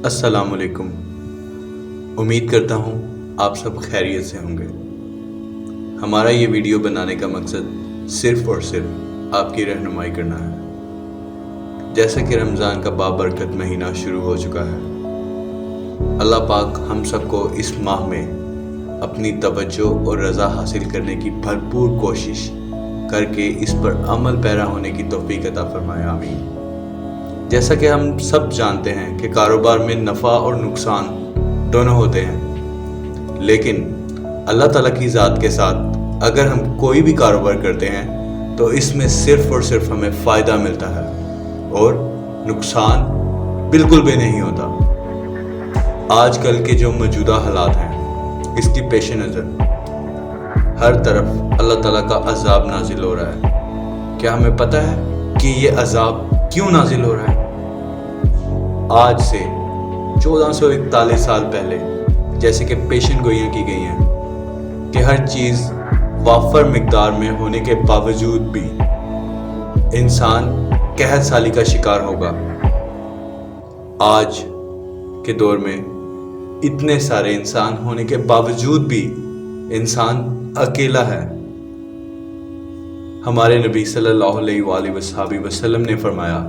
अस्सलाम वालेकुम। उम्मीद करता हूँ आप सब खैरियत से होंगे। हमारा ये वीडियो बनाने का मकसद सिर्फ़ और सिर्फ आपकी रहनुमाई करना है। जैसा कि रमज़ान का बाबरकत महीना शुरू हो चुका है, अल्लाह पाक हम सबको इस माह में अपनी तवज्जो और रज़ा हासिल करने की भरपूर कोशिश करके इस पर अमल पैरा होने की तौफीक अता फरमाए, आमीन। जैसा कि हम सब जानते हैं कि कारोबार में नफ़ा और नुकसान दोनों होते हैं, लेकिन अल्लाह ताला की ज़ात के साथ अगर हम कोई भी कारोबार करते हैं तो इसमें सिर्फ़ और सिर्फ हमें फ़ायदा मिलता है और नुकसान बिल्कुल भी नहीं होता। आजकल के जो मौजूदा हालात हैं, इसकी पेश नज़र हर तरफ अल्लाह ताला का अज़ाब नाजिल हो रहा है। क्या हमें पता है कि ये अज़ाब क्यों नाजिल हो रहा है? आज से 1441 साल पहले जैसे कि पेशन गोइयाँ की गई हैं कि हर चीज़ वाफर मिकदार में होने के बावजूद भी इंसान कहत साली का शिकार होगा। आज के दौर में इतने सारे इंसान होने के बावजूद भी इंसान अकेला है। हमारे नबी सल्लल्लाहु अलैहि वसल्लम ने फरमाया,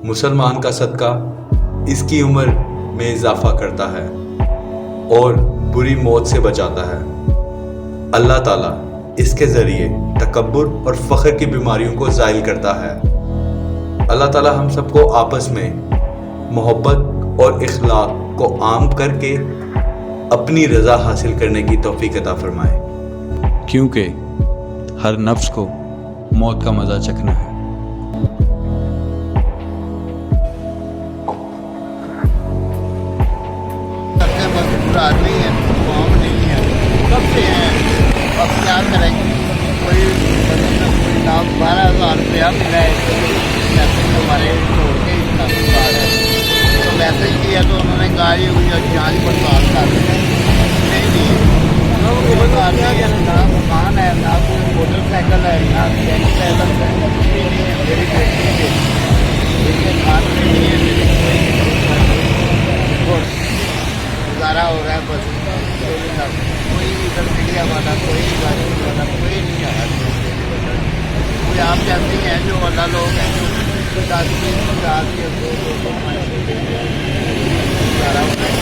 मुसलमान का सदका इसकी उम्र में इजाफा करता है और बुरी मौत से बचाता है। अल्लाह ताला इसके ज़रिए तकब्बुर और फ़ख्र की बीमारियों को ज़ाइल करता है। अल्लाह ताला हम सबको आपस में मोहब्बत और इखलाक को आम करके अपनी रज़ा हासिल करने की तौफीक अता फरमाए, क्योंकि हर नफ्स को मौत का मज़ा चखना है। आदमी है, कौम नहीं है, कब से हैं, अब क्या करेंगे? कोई 12,000 रुपया मिला है तो पैसे हमारे छोड़ के इतना सरकार है तो वैसे ही किया तो उन्होंने कहा ये जाँच पड़ताल कर नहीं ना मकान है, ना कोई मोटरसाइकिल है, ना बैलेंस है, कुछ भी नहीं है। मेरी बेटी है, मेरे खान में नहीं है, मेरी कोई गुजारा हो रहा है बस। कोई इधर मीडिया वाला, कोई गाड़ी वाला, कोई नहीं आया। कोई आप जानते हैं जो वाला लोग हैं जो गुजारा हो रहा है।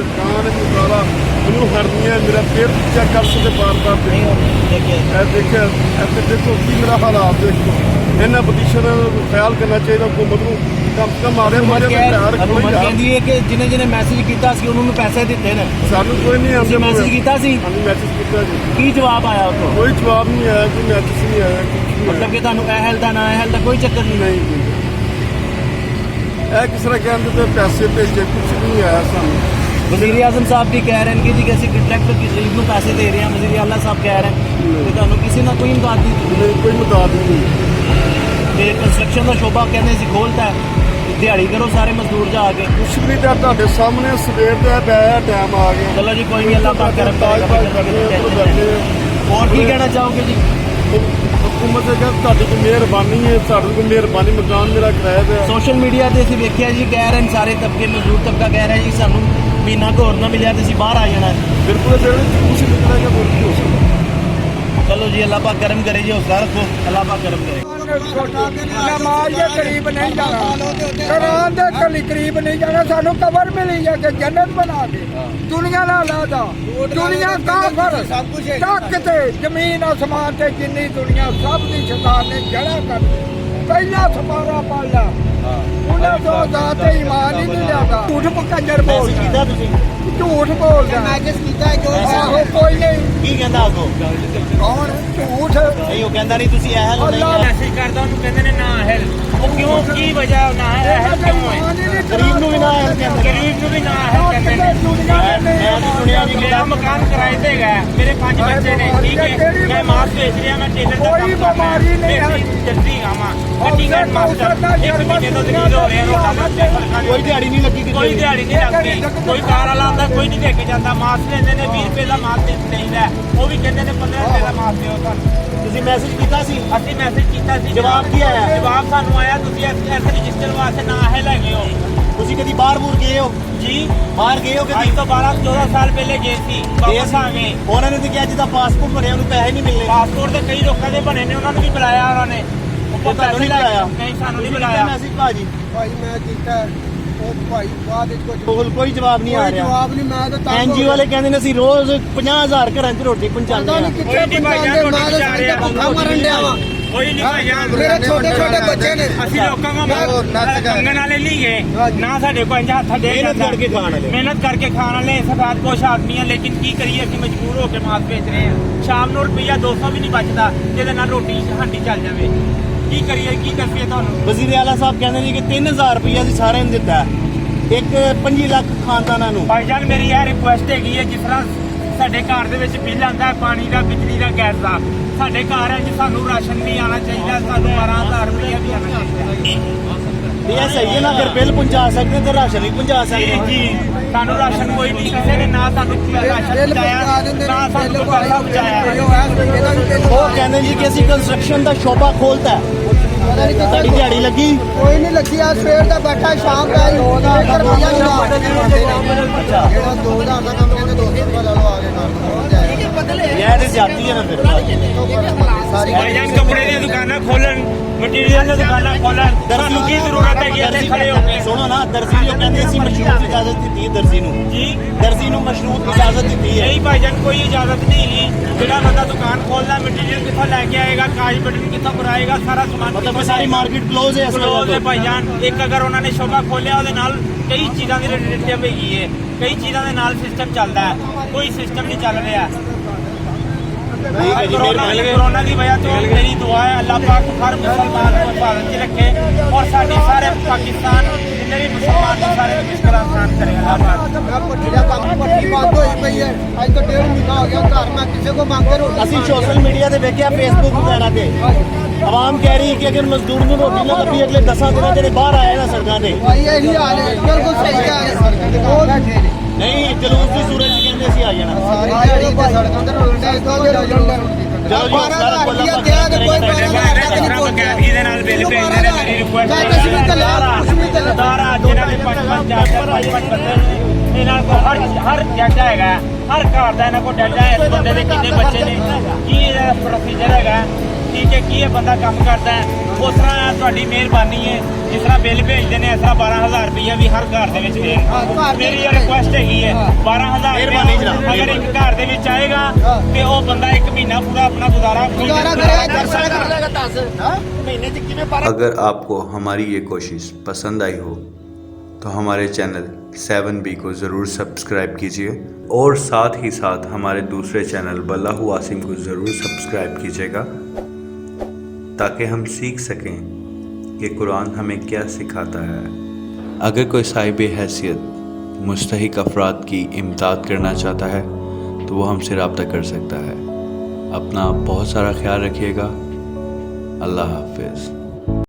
दुकान गुजारा ਮੈਨੂੰ ਹਰਨੀਆਂ ਮੇਰਾ ਫਿਰ ਚੈੱਕ ਕਰ ਸਕਦੇ ਬਾਰ-ਬਾਰ ਦੇਖਿਆ ਇੱਥੇ ਦੇਖੋ ਕੀ ਮੇਰਾ ਹਾਲਾਤ ਦੇਖੋ। ਇਹਨਾਂ ਪੋਜੀਸ਼ਨ ਖਿਆਲ ਕਰਨਾ ਚਾਹੀਦਾ ਹੁਕੂਮਤ ਨੂੰ, ਕਮ ਸੇ ਕਮ ਮਾਰੇ ਕਹਿੰਦੀ ਹੈ ਕਿ ਜਿਹਨੇ ਮੈਸੇਜ ਕੀਤਾ ਸੀ ਉਹਨਾਂ ਨੂੰ ਪੈਸੇ ਦਿੱਤੇ ਨੇ। ਸਾਨੂੰ ਕੋਈ ਨਹੀਂ ਆਉਂਦੇ ਮੈਸੇਜ ਕੀਤਾ ਸੀ, ਹਾਂਜੀ ਮੈਸੇਜ ਕੀਤਾ ਜੀ, ਕੀ ਜਵਾਬ ਆਇਆ ਉੱਥੋਂ? ਕੋਈ ਜਵਾਬ ਨਹੀਂ ਆਇਆ, ਕੋਈ ਮੈਸੇਜ ਨਹੀਂ ਆਇਆ, ਮਤਲਬ ਕਿ ਤੁਹਾਨੂੰ ਅਹਿਲ ਦਾ ਨਾ ਅਹਿਲ ਦਾ ਕੋਈ ਚੱਕਰ ਨਹੀਂ? ਇਹ ਕਿਸ ਤਰ੍ਹਾਂ ਕਹਿੰਦੇ ਤੇ ਪੈਸੇ ਭੇਜੇ, ਕੁਝ ਨਹੀਂ ਆਇਆ ਸਾਨੂੰ। वज़ीर आज़म साहब भी कह रहे हैं कि जी कैसे कंट्रैक्टर की गरीब को पैसे दे रहे हैं, वज़ीर आला साहब कह रहे हैं कि ਤੁਹਾਨੂੰ ਕਿਸੇ ਨਾਲ ਕੋਈ ਇਮਦਾਦ ਨਹੀਂ, कोई मदद नहीं। ਤੇ ਕੰਸਟਰਕਸ਼ਨ ਦਾ ਸ਼ੋਭਾ ਕਹਿੰਦੇ ਸੀ ਖੋਲਤਾ ਹੈ, ਦਿਹਾੜੀ ਕਰੋ ਸਾਰੇ ਮਜ਼ਦੂਰ ਜਾ ਕੇ। ਕੁਛ ਵੀ ਤਾਂ ਤੁਹਾਡੇ ਸਾਹਮਣੇ ਸਵੇਰ ਦਾ ਪਿਆ ਟਾਈਮ ਆ ਗਿਆ। ਚਲੋ ਜੀ ਕੋਈ ਨਹੀਂ, ਅੱਲਾਹ ਪਾਕ ਕਰਮ ਕਰੇਗਾ। ਹੋਰ ਕੀ ਕਹਿਣਾ ਚਾਹੋਗੇ ਜੀ? हुकूमत से कहते ਤੁਹਾਡੀ ਕੋਈ ਮਿਹਰਬਾਨੀ ਹੈ, ਸਾਡੇ ਕੋਲ ਮਿਹਰਬਾਨੀ, ਮਕਾਨ ਮੇਰਾ ਕਿਰਾਏ ਤੇ। ਸੋਸ਼ਲ ਮੀਡੀਆ ਤੇ ਅਸੀਂ ਵੇਖਿਆ ਜੀ, ਕਹਿ ਰਹੇ ਨੇ ਸਾਰੇ ਤਬਕੇ, ਮਜ਼ਦੂਰ ਤਬਕਾ ਕਹਿ ਰਿਹਾ ਜੀ ਸਾਨੂੰ ਮਹੀਨਾ ਕੁ ਹੋਰ ਨਾ ਮਿਲਿਆ ਤੇ ਅਸੀਂ ਬਾਹਰ ਆ ਜਾਣਾ। ਬਿਲਕੁਲ ਜਿਹੜੇ ਕੁਛ ਨਿਕਲਿਆ ਜਾਂ ਹੋਰ ਕੀ ਹੋ ਸਕਦਾ। चलो जी अल्लाह पाक करम करे जी, हौसला रखो, अल्लाह पाक करम करे। नमाज के करीब नहीं जाना, कुरान के करीब नहीं जाना, सानू कबर मिली है कि जन्नत बना के दुनिया ना लादा, दुनिया काफर तक ते जमीन आसमान ते जिन्नी दुनिया सब दी शैतान ने जड़ा कर पहला सपारा पाला उन्हें तो जाते ईमान ही नहीं लाता। झूठ पकंजर बोलदा, झूठ बोलदा, आहो कोई नहीं की कहंदा आगो कौन झूठ नहीं, वो कहंदा नहीं तुसी अहल नहीं मैसेज करदा ਉਹਨੂੰ ਕਹਿੰਦੇ ਨੇ ਨਾ ਅਹਲ। ਉਹ ਕਿਉਂ, ਕੀ ਵਜ੍ਹਾ ਨਾ ਅਹਲ ਕਿਉਂ ਹੈ? ਗਰੀਬ ਨੂੰ ਵੀ ਨਾ ਅਹਲ ਕਹਿੰਦੇ, ਗਰੀਬ ਨੂੰ ਵੀ ਨਾ ਅਹਲ ਕਹਿੰਦੇ ਨੇ। ਮੈਂ ਸੁਣਿਆ ਵੀ ਕਿ ਮੇਰਾ ਮਕਾਨ ਕਿਰਾਏ ਤੇ ਹੈਗਾ, ਮੇਰੇ 5 ਬੱਚੇ ਨੇ, ਠੀਕ ਹੈ, ਮੈਂ ਮਾਸ ਵੇਚ ਰਿਹਾ, ਮੈਂ ਟੇਲਰ ਦਾ ਕੋਈ ਕੰਮ ਕਰਦਾ, ਬਿਮਾਰੀ ਨਹੀਂ ਹੈ। ਜਲਦੀ ਆਵਾਂ ਕਟਿੰਗ ਐਂਡ ਮਾਸਟਰ, 1 ਮਹੀਨੇ ਤੋਂ ਜ਼ਮੀਨ ਹੋ ਰਿਹਾ, ਰੋਟਾ ਮਾਸਟਰ ਕੋਈ ਦਿਹਾੜੀ ਨਹੀਂ ਲੱਗੀ ਕਿਤੇ ਕੋਈ ਦਿਹਾੜੀ ਨਹੀਂ ਲੱਗਦੀ, ਕੋਈ ਕਾਰ ਵਾਲਾ ਆਉਂਦਾ ਕੋਈ ਨਹੀਂ ਦੇ ਕੇ ਜਾਂਦਾ, ਮਾਸ ਲੈਂਦੇ ਨੇ 20 ਰੁਪਏ ਦਾ ਮਾਸ ਦੇਈਦਾ, ਉਹ ਵੀ ਕਹਿੰਦੇ ਨੇ 15 ਰੁਪਏ ਦਾ ਮਾਸ ਦਿਓ ਤੁਹਾਨੂੰ। ਤੁਸੀਂ ਮੈਸੇਜ ਕੀਤਾ ਸੀ? ਅਸੀਂ ਮੈਸੇਜ ਕੀਤਾ ਸੀ, ਜਵਾਬ ਕੀ ਆਇਆ? ਜਵਾਬ ਸਾਨੂੰ ਆਇਆ ਤੁਸੀਂ ਇਸ ਰਜਿਸਟਰ ਵਾਸਤੇ ਨਾ ਹੈ ਲੈ ਗਏ ਹੋ ਤੁਸੀਂ ਕਦੀ ਬਾਹਰ-ਬੂਰ ਗਏ ਹੋ? ਜੀ। ਬਾਹਰ ਗਏ ਹੋ ਅੱਜ ਕਦੀ? ਤੋਂ 12-14 ਸਾਲ ਪਹਿਲੇ ਗਏ ਸੀ, ਵਾਪਸ ਆ ਗਏ। ਉਹਨਾਂ ਨੇ ਤਾਂ ਕਿਹਾ ਜਿਹਦਾ ਪਾਸਪੋਰਟ ਬਣਿਆ ਉਹਨੂੰ ਪੈਸੇ ਨਹੀਂ ਮਿਲਨੇ। ਪਾਸਪੋਰਟ ਤੇ ਕਈ ਲੋਕਾਂ ਦੇ ਬਣੇ ਨੇ, ਉਹਨਾਂ ਨੂੰ ਵੀ ਬੁਲਾਇਆ ਉਹਨਾਂ ਨੇ, ਉਹ ਤੁਹਾਨੂੰ ਨਹੀਂ ਬੁਲਾਇਆ? ਨਹੀਂ, ਸਾਨੂੰ ਨਹੀਂ ਕੀਤਾ ਬੁਲਾਇਆ। ਮੈਸੇਜ ਭਾਜੀ? ਭਾਈ ਮੈਂ ਕੀਤਾ ਉਹ ਭਾਈ ਬਾਅਦ ਵਿੱਚ ਕੋਈ ਜਵਾਬ ਨਹੀਂ ਆ ਕੋਈ ਰਿਹਾ। ਜਵਾਬ ਨਹੀਂ, ਮੈਂ ਤਾਂ ਐਨਜੀਓ ਵਾਲੇ ਕਹਿੰਦੇ ਨੇ ਅਸੀਂ ਰੋਜ਼ 50,000 ਘਰਾਂ 'ਚ ਰੋਟੀ ਪਹੁੰਚਾਉਂਦੇ ਪਤਾ ਹਾਂ। ਨਹੀਂ ਕੋਈ ਕਿੱਥੇ ਨਹੀਂ ਭਾਈ ਪਹੁੰਚਾਉਂਦੇ, ਜਾਨ, ਮੈਂ ਤਾਂ ਸਾਡੇ ਭੁੱਖਾ ਮਰਨ ਡਿਆ ਵਾਂ। ਕੋਈ ਨਹੀਂ ਭਾਈ ਜਾਨ, ਮੇਰੇ ਛੋਟੇ ਛੋਟੇ ਬੱਚੇ ਨੇ। ਅਸੀਂ ਲੋਕਾਂ ਨੂੰ ਮੰਗਣ ਵਾਲੇ ਨਹੀਂ ਗਏ ਨਾ, ਸਾਡੇ ਕੋਲ ਇੰਜ ਹੱਥ ਦੇ ਮਿਹਨਤ ਕਰਕੇ ਖਾਣ ਵਾਲੇ। ਮਿਹਨਤ ਕਰਕੇ ਖਾਣ ਵਾਲੇ ਸਫਾਦ ਪੋਸ਼ ਆਦਮੀ ਆ, ਲੇਕਿਨ ਕੀ ਕਰੀਏ, ਅਸੀਂ ਮਜਬੂਰ ਹੋ ਕੇ ਮਾਸ ਵੇਚ ਰਹੇ ਹਾਂ। ਸ਼ਾਮ ਨੂੰ ਰੁਪਈਆ 200 ਵੀ ਨਹੀਂ ਬਚਦਾ ਜਿਹਦੇ ਨਾਲ ਰੋਟੀ ਹਾਂਡੀ ਚੱਲ ਜਾਵੇ। ਕੀ ਕਰੀਏ, ਕੀ ਕਰੀਏ ਤੁਹਾਨੂੰ। ਵਜ਼ੀਰ ਆਲਾ ਸਾਹਿਬ ਕਹਿੰਦੇ ਨੇ ਕਿ 3000 ਰੁਪਇਆ ਅਸੀਂ ਸਾਰਿਆਂ ਨੂੰ ਦਿੱਤਾ, ਇੱਕ 25 ਲੱਖ ਖਾਨਦਾਨਾਂ ਨੂੰ। ਭਾਈਜਾਨ ਮੇਰੀ ਇਹ ਰਿਕੁਐਸਟ ਹੈਗੀ ਹੈ, ਜਿਸ ਤਰ੍ਹਾਂ ਸਾਡੇ ਘਰ ਦੇ ਵਿੱਚ ਬਿੱਲ ਆਉਂਦਾ ਹੈ ਪਾਣੀ ਦਾ, ਬਿਜਲੀ ਦਾ, ਗੈਸ ਦਾ, ਸਾਡੇ ਘਰ ਹੈ ਜੀ, ਸਾਨੂੰ ਰਾਸ਼ਨ ਨਹੀਂ ਆਉਣਾ ਚਾਹੀਦਾ, ਸਾਨੂੰ 12,000 ਰੁਪਇਆ ਵੀ ਆਉਣਾ ਚਾਹੀਦਾ। ਇਹ ਸਹੀ ਹੈ ਨਾ, ਫਿਰ ਬਿੱਲ ਪਹੁੰਚਾ ਸਕਦੇ ਤੇ ਰਾਸ਼ਨ ਵੀ ਪਹੁੰਚਾ ਜੀ ਸਕਦੇ। ਜੀ, ਸਾਨੂੰ ਰਾਸ਼ਨ ਕੋਈ ਨਹੀਂ, ਕਿਸੇ ਨੇ ਨਾ ਸਾਨੂੰ ਰਾਸ਼ਨ ਪਹੁੰਚਾਇਆ, ਨਾ ਸਾਨੂੰ ਕੋਈ ਪੈਸਾ ਪਹੁੰਚਾਇਆ। ਉਹ ਕਹਿੰਦੇ ਜੀ ਕਿ ਅਸੀਂ ਕੰਸਟਰਕਸ਼ਨ ਦਾ ਸ਼ੋਭਾ ਖੋਲਤਾ ਹੈ। ਪਤਾ ਨਹੀਂ ਤੁਹਾਡੀ ਕਿੱਥੇ ਦਿਹਾੜੀ ਲੱਗੀ? ਕੋਈ ਨਹੀਂ ਲੱਗੀ, ਆ ਸਵੇਰ ਦਾ ਬੈਠਾ, ਸ਼ਾਮ ਦਾ 1 ਰੁਪਈਆ ਨਹੀਂ ਲਾ ਅੱਛਾ, ਜਿਹੜਾ 2000 ਦਾ ਕੰਮ ਕਹਿੰਦੇ 200 ਰੁਪਏ ਲੈ ਲਓ ਆ ਕੇ ਨਾਲ ਹੋ ਜਾਏ। ਇਹ ਤੇ ਜਾਤੀ ਹੈ ਨਾ ਫਿਰ। ਸਾਰੀ ਭਾਈਜਾਨ ਕੱਪੜੇ ਦੀਆਂ ਦੁਕਾਨਾਂ ਖੋਲਣ, ਮਟੀਰੀਅਲ ਦੀਆਂ ਦੁਕਾਨਾਂ ਖੋਲਣ, ਸਾਨੂੰ ਕੀ ਜ਼ਰੂਰਤ ਹੈਗੀ ਇੱਥੇ ਖੜੇ ਹੋ ਕੇ। ਸੁਣੋ ਨਾ, ਦਰਜੀ ਜੋ ਕਹਿੰਦੇ ਅਸੀਂ ਮਸ਼ਰੂਤ ਇਜਾਜ਼ਤ ਦਿੱਤੀ ਹੈ ਦਰਜੀ ਨੂੰ। ਜੀ ਦਰਜੀ ਨੂੰ ਮਸ਼ਰੂਤ ਇਜਾਜ਼ਤ ਦਿੱਤੀ ਹੈ। ਨਹੀਂ ਭਾਈਜਾਨ, ਕੋਈ ਇਜਾਜ਼ਤ ਨਹੀਂ ਹੈਗੀ। ਜਿਹੜਾ ਬੰਦਾ ਦੁਕਾਨ ਖੋਲਦਾ, ਮਟੀਰੀਅਲ ਕਿੱਥੋਂ ਲੈ ਕੇ ਆਏਗਾ, ਕਾਜ ਬਟਨ ਕਿੱਥੋਂ ਕਰਾਏਗਾ, ਸਾਰਾ ਸਮਾਨ ਮਤਲਬ ਕਿ ਸਾਰੀ ਮਾਰਕੀਟ ਕਲੋਜ਼ ਹੈ ਇਸ ਕਲੋਜ਼ ਹੈ ਵੇਲੇ। ਭਾਈਜਾਨ। ਇੱਕ ਅਗਰ ਉਹਨਾਂ ਨੇ ਸ਼ੋਭਾ ਖੋਲਿਆ, ਉਹਦੇ ਨਾਲ ਕਈ ਚੀਜ਼ਾਂ ਦੀ ਰਿਲੇਟਿਵ ਹੈਗੀ ਹੈ, ਕਈ ਚੀਜ਼ਾਂ ਦੇ ਨਾਲ ਸਿਸਟਮ ਚੱਲਦਾ ਹੈ, ਕੋਈ ਸਿਸਟਮ ਨਹੀਂ ਚੱਲ ਰਿਹਾ। ਠੀਕ ਹੈ ਜੀ, ਮਿਹਰਬਾਨੀ। कोरोना की वजह तो मेरी दुआ है, अल्लाह पाक हर मुसलमान को हिफाजत में रखे और सारे सारे पाकिस्तान जितने भी मुसलमान हैं सारे मुश्किल आसान करे अल्लाह पाक। ਪੱਠੀਆਂ ਕੰਮ ਪੱਠੀ ਬੰਦ ਹੋਈ ਪਈ ਹੈ, ਅੱਜ ਤੋਂ 1.5 ਮਹੀਨਾ ਹੋ ਗਿਆ ਘਰ ਮੈਂ ਕਿਸੇ ਕੋ ਮੰਗ ਕੇ ਰੋਟੀ ਅਸੀਂ ਸੋਸ਼ਲ ਮੀਡੀਆ ਤੇ ਵੇਖਿਆ, ਫੇਸਬੁੱਕ ਵਗੈਰਾ ਤੇ ਆਵਾਮ ਕਹਿ ਰਹੀ ਕਿ ਅਗਰ ਮਜ਼ਦੂਰ ਨੂੰ ਰੋਟੀ ਨਾ ਲੱਭੀ ਅਗਲੇ 10 ਦਿਨਾਂ ਜਿਹੜੇ ਬਾਹਰ ਆਏ ਨਾ ਸੜਕਾਂ ਤੇ। ਭਾਈ ਇਹੀ ਹਾਲ ਹੈ, ਬਿਲਕੁਲ ਸਹੀ ਕਹਿ ਰਹੇ ਉਹ ਬੈਠੇ ਨੇ ਨਹੀਂ, ਜਲੂਸ ਦੀ ਸੂਰਜ ਕਹਿੰਦੇ ਅਸੀਂ ਆ ਜਾਣਾ। ਸਾਰੀ ਦਿਹਾੜੀ ਤੇ ਸੜਕਾਂ ਤੇ ਰੋਲਦੇ ਇਸ ਤੋਂ ਜਿਹੜਾ ਚਲੋ ਜੀ, ਸਾਰਾ ਕੋਲ ਰੁਪਈਆ ਦਿਆ ਤੇ ਕੋਈ ਜਿਸ ਤਰ੍ਹਾਂ ਬਗੈਰਗੀ ਦੇ ਨਾਲ ਬਿੱਲ ਭੇਜਦੇ ਨੇ, ਮੇਰੀ ਰਿਕੁਐਸਟ ਦਾਰਾ ਜਿਹਨਾਂ ਦੇ 55 ਬੰਦੇ ਨੇ, ਇਹਨਾਂ ਕੋਲ ਹਰ ਡਾਟਾ ਹੈਗਾ, ਹਰ ਘਰ ਦਾ ਇਹਨਾਂ ਕੋਲ ਡਾਟਾ ਹੈ, ਇਸ ਬੰਦੇ ਦੇ ਕਿੰਨੇ ਬੱਚੇ ਨੇ, ਕੀ ਇਹਦਾ ਪ੍ਰੋਸੀਜਰ ਹੈਗਾ, ਠੀਕ ਹੈ, ਕੀ ਇਹ ਬੰਦਾ ਕੰਮ ਕਰਦਾ ਹੈ। ਉਸ ਤਰ੍ਹਾਂ ਤੁਹਾਡੀ ਮਿਹਰਬਾਨੀ ਹੈ, ਜਿਸ ਤਰ੍ਹਾਂ ਬਿੱਲ ਭੇਜਦੇ ਨੇ ਇਸ ਤਰ੍ਹਾਂ 12,000 ਰੁਪਈਆ ਵੀ ਹਰ ਘਰ ਦੇ ਵਿੱਚ ਦੇਣ। ਮੇਰੀ ਇਹ ਰਿਕੁਐਸਟ ਹੈਗੀ ਹੈ, 12,000 ਮਿਹਰਬਾਨੀ ਜਨਾਬ। ਅਗਰ ਇੱਕ ਘਰ ਦੇ ਵਿੱਚ ਆਏਗਾ ਤੇ ਉਹ ਬੰਦਾ 1 ਮਹੀਨਾ ਪੂਰਾ ਆਪਣਾ ਗੁਜ਼ਾਰਾ ਕਰ ਸਕਦਾ। ਮਹੀਨੇ 'ਚ ਕਿਵੇਂ ਪਰ अगर आपको हमारी ये कोशिश पसंद आई हो तो हमारे चैनल 7B को ज़रूर सब्सक्राइब कीजिए और साथ ही साथ हमारे दूसरे चैनल बल्लाहु वासिम को ज़रूर सब्सक्राइब कीजिएगा ताकि हम सीख सकें कि कुरान हमें क्या सिखाता है। अगर कोई साहिब हैसियत मुस्तहिक अफराद की इमदाद करना चाहता है तो वो हमसे रब्ता कर सकता है। अपना बहुत सारा ख्याल रखिएगा। अल्लाह हाफिज़।